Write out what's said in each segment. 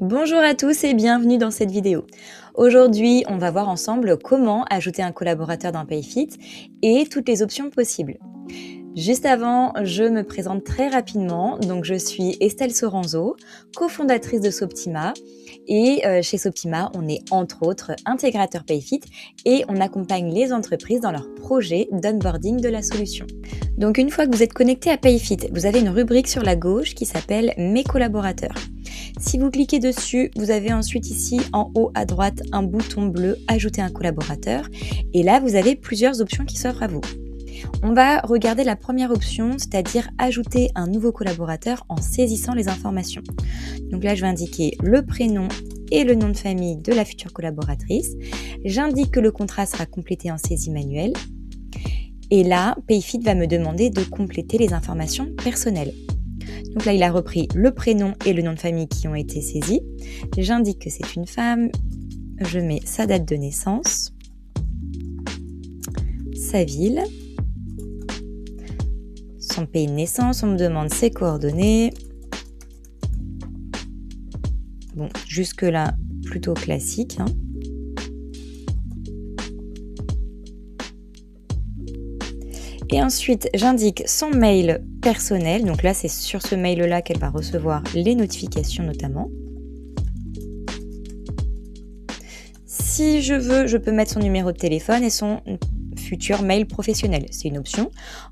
Bonjour à tous et bienvenue dans cette vidéo. Aujourd'hui, on va voir ensemble comment ajouter un collaborateur dans Payfit et toutes les options possibles. Juste avant, je me présente très rapidement. Donc, je suis Estelle Soranzo, cofondatrice de Soptima. Et chez Soptima, on est entre autres intégrateur Payfit et on accompagne les entreprises dans leur projet d'onboarding de la solution. Donc, une fois que vous êtes connecté à Payfit, vous avez une rubrique sur la gauche qui s'appelle « Mes collaborateurs ». Si vous cliquez dessus, vous avez ensuite ici en haut à droite un bouton bleu « Ajouter un collaborateur » et là, vous avez plusieurs options qui s'offrent à vous. On va regarder la première option, c'est-à-dire ajouter un nouveau collaborateur en saisissant les informations. Donc là, je vais indiquer le prénom et le nom de famille de la future collaboratrice. J'indique que le contrat sera complété en saisie manuelle. Et là, Payfit va me demander de compléter les informations personnelles. Donc là, il a repris le prénom et le nom de famille qui ont été saisis. J'indique que c'est une femme. Je mets sa date de naissance, sa ville, son pays de naissance, on me demande ses coordonnées. Bon, jusque-là, plutôt classique. Et ensuite, j'indique son mail personnel. Donc là, c'est sur ce mail-là qu'elle va recevoir les notifications notamment. Si je veux, je peux mettre son numéro de téléphone et son futur mail professionnel, c'est une option.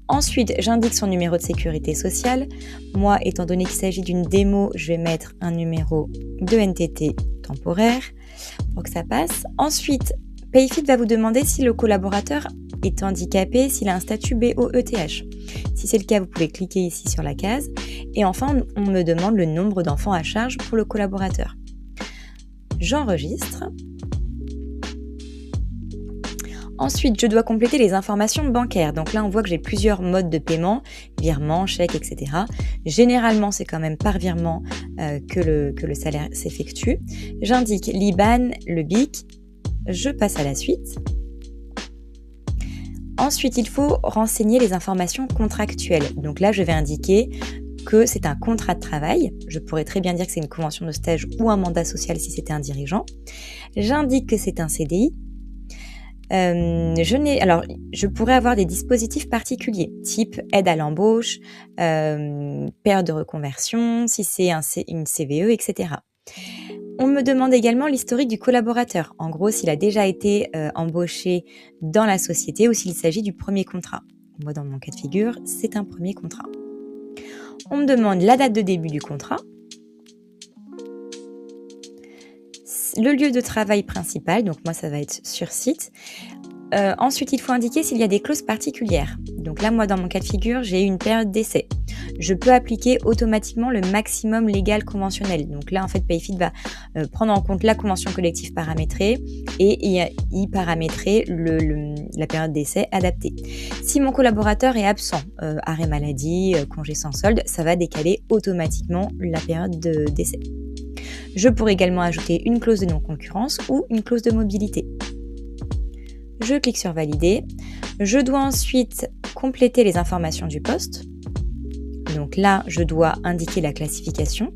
Ensuite, j'indique son numéro de sécurité sociale. Moi, étant donné qu'il s'agit d'une démo, je vais mettre un numéro de NTT temporaire pour que ça passe. Ensuite, Payfit va vous demander si le collaborateur est handicapé, s'il a un statut BOETH. Si c'est le cas, vous pouvez cliquer ici sur la case. Et enfin, on me demande le nombre d'enfants à charge pour le collaborateur. J'enregistre. Ensuite, je dois compléter les informations bancaires. Donc là, on voit que j'ai plusieurs modes de paiement, virement, chèque, etc. Généralement, c'est quand même par virement que le salaire s'effectue. J'indique l'IBAN, le BIC. Je passe à la suite. Ensuite, il faut renseigner les informations contractuelles. Donc là, je vais indiquer que c'est un contrat de travail. Je pourrais très bien dire que c'est une convention de stage ou un mandat social si c'était un dirigeant. J'indique que c'est un CDI. Je pourrais avoir des dispositifs particuliers, type aide à l'embauche, période de reconversion, si c'est une CVE, etc. On me demande également l'historique du collaborateur, en gros s'il a déjà été embauché dans la société ou s'il s'agit du premier contrat. Moi, dans mon cas de figure, c'est un premier contrat. On me demande la date de début du contrat, le lieu de travail principal, donc moi ça va être sur site. Ensuite, il faut indiquer s'il y a des clauses particulières. Donc là, moi, dans mon cas de figure, j'ai une période d'essai. Je peux appliquer automatiquement le maximum légal conventionnel. Donc là, en fait, Payfit va prendre en compte la convention collective paramétrée et y paramétrer la période d'essai adaptée. Si mon collaborateur est absent, arrêt maladie, congé sans solde, ça va décaler automatiquement la période d'essai. Je pourrais également ajouter une clause de non-concurrence ou une clause de mobilité. Je clique sur valider. Je dois ensuite compléter les informations du poste. Donc là, je dois indiquer la classification.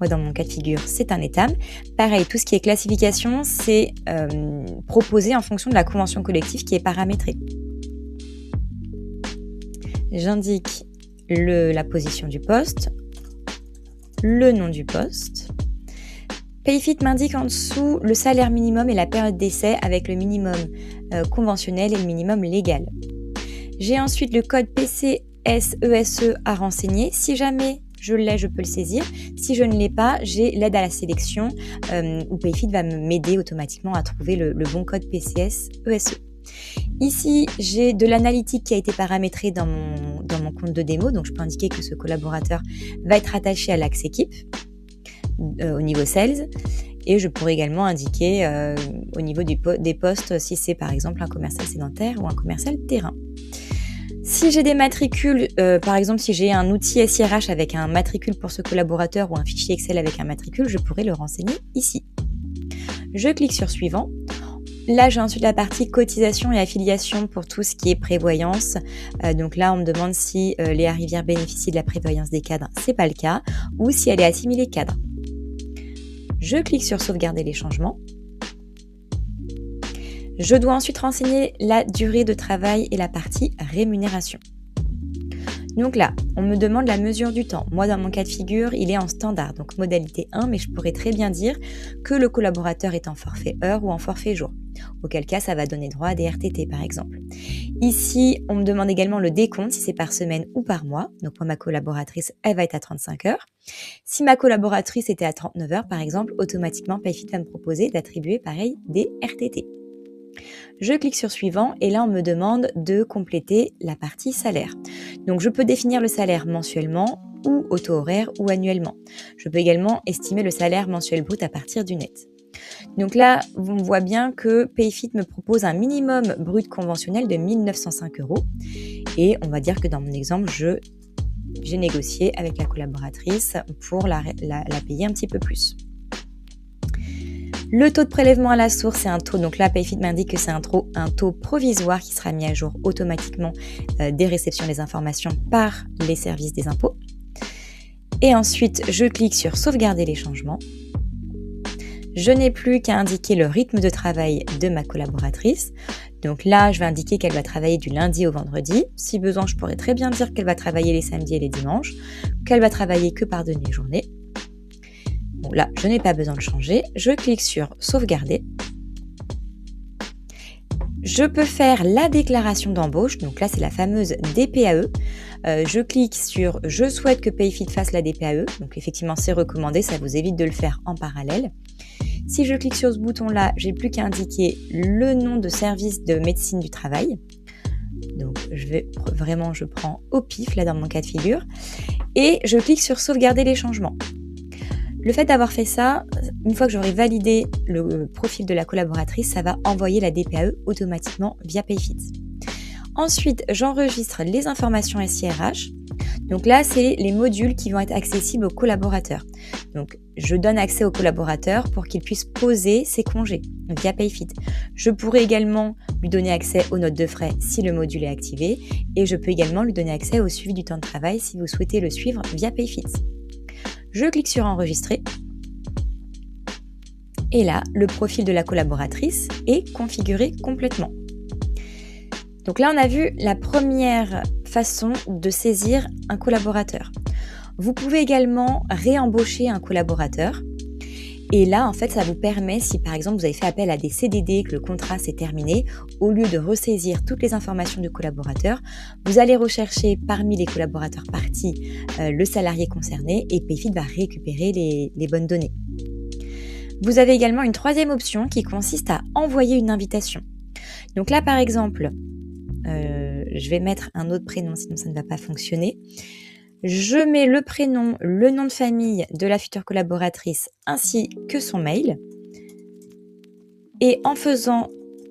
Moi, dans mon cas de figure, c'est un ETAM. Pareil, tout ce qui est classification, c'est proposé en fonction de la convention collective qui est paramétrée. J'indique la position du poste, le nom du poste. Payfit m'indique en dessous le salaire minimum et la période d'essai avec le minimum conventionnel et le minimum légal. J'ai ensuite le code PCS-ESE à renseigner. Si jamais je l'ai, je peux le saisir. Si je ne l'ai pas, j'ai l'aide à la sélection où Payfit va m'aider automatiquement à trouver le bon code PCS-ESE. Ici, j'ai de l'analytique qui a été paramétrée dans mon compte de démo. Donc, je peux indiquer que ce collaborateur va être attaché à l'axe équipe. Au niveau sales, et je pourrais également indiquer au niveau des postes si c'est par exemple un commercial sédentaire ou un commercial terrain. Si j'ai des matricules, par exemple si j'ai un outil SIRH avec un matricule pour ce collaborateur ou un fichier Excel avec un matricule, je pourrais le renseigner ici. Je clique sur suivant. Là, j'ai ensuite la partie cotisation et affiliation pour tout ce qui est prévoyance. Donc là, on me demande si Léa Rivière bénéficie de la prévoyance des cadres. C'est pas le cas. Ou si elle est assimilée cadre. Je clique sur sauvegarder les changements. Je dois ensuite renseigner la durée de travail et la partie rémunération. Donc là, on me demande la mesure du temps. Moi, dans mon cas de figure, il est en standard, donc modalité 1, mais je pourrais très bien dire que le collaborateur est en forfait heure ou en forfait jour. Auquel cas, ça va donner droit à des RTT, par exemple. Ici, on me demande également le décompte, si c'est par semaine ou par mois. Donc moi, ma collaboratrice, elle va être à 35 heures. Si ma collaboratrice était à 39 heures, par exemple, automatiquement, Payfit va me proposer d'attribuer, pareil, des RTT. Je clique sur suivant et là on me demande de compléter la partie salaire. Donc je peux définir le salaire mensuellement ou au taux horaire ou annuellement. Je peux également estimer le salaire mensuel brut à partir du net. Donc là, on voit bien que Payfit me propose un minimum brut conventionnel de 1 905 € et on va dire que dans mon exemple, j'ai négocié avec la collaboratrice pour la payer un petit peu plus. Le taux de prélèvement à la source, c'est un taux, donc là Payfit m'indique que c'est un taux provisoire qui sera mis à jour automatiquement dès réception des informations par les services des impôts. Et ensuite, je clique sur sauvegarder les changements. Je n'ai plus qu'à indiquer le rythme de travail de ma collaboratrice. Donc là, je vais indiquer qu'elle va travailler du lundi au vendredi. Si besoin, je pourrais très bien dire qu'elle va travailler les samedis et les dimanches, qu'elle va travailler que par demi-journée. Bon, là, je n'ai pas besoin de changer. Je clique sur sauvegarder. Je peux faire la déclaration d'embauche. Donc là, c'est la fameuse DPAE. Je clique sur « Je souhaite que Payfit fasse la DPAE ». Donc effectivement, c'est recommandé. Ça vous évite de le faire en parallèle. Si je clique sur ce bouton-là, j'ai plus qu'à indiquer le nom de service de médecine du travail. Donc je prends au pif là dans mon cas de figure. Et je clique sur « Sauvegarder les changements ». Le fait d'avoir fait ça, une fois que j'aurai validé le profil de la collaboratrice, ça va envoyer la DPAE automatiquement via Payfit. Ensuite, j'enregistre les informations SIRH. Donc là, c'est les modules qui vont être accessibles aux collaborateurs. Donc, je donne accès aux collaborateurs pour qu'ils puissent poser ses congés via Payfit. Je pourrais également lui donner accès aux notes de frais si le module est activé et je peux également lui donner accès au suivi du temps de travail si vous souhaitez le suivre via Payfit. Je clique sur enregistrer et là, le profil de la collaboratrice est configuré complètement. Donc là, on a vu la première façon de saisir un collaborateur. Vous pouvez également réembaucher un collaborateur. Et là, en fait, ça vous permet, si par exemple vous avez fait appel à des CDD, que le contrat s'est terminé, au lieu de ressaisir toutes les informations du collaborateur, vous allez rechercher parmi les collaborateurs partis le salarié concerné et Payfit va récupérer les bonnes données. Vous avez également une troisième option qui consiste à envoyer une invitation. Donc là, par exemple, je vais mettre un autre prénom, sinon ça ne va pas fonctionner. Je mets le prénom, le nom de famille de la future collaboratrice ainsi que son mail. Et en faisant,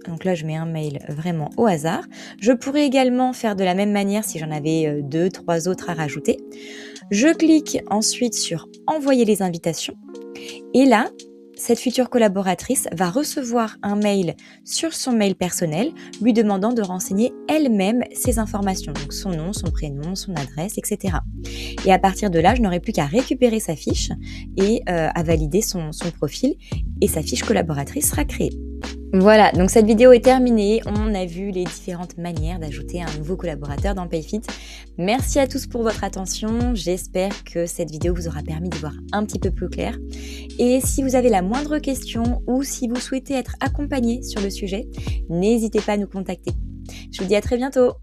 donc là je mets un mail vraiment au hasard, je pourrais également faire de la même manière si j'en avais 2, 3 autres à rajouter. Je clique ensuite sur envoyer les invitations et là, cette future collaboratrice va recevoir un mail sur son mail personnel lui demandant de renseigner elle-même ses informations, donc son nom, son prénom, son adresse, etc. Et à partir de là, je n'aurai plus qu'à récupérer sa fiche et à valider son profil et sa fiche collaboratrice sera créée. Voilà, donc cette vidéo est terminée. On a vu les différentes manières d'ajouter un nouveau collaborateur dans Payfit. Merci à tous pour votre attention. J'espère que cette vidéo vous aura permis d'y voir un petit peu plus clair. Et si vous avez la moindre question ou si vous souhaitez être accompagné sur le sujet, n'hésitez pas à nous contacter. Je vous dis à très bientôt.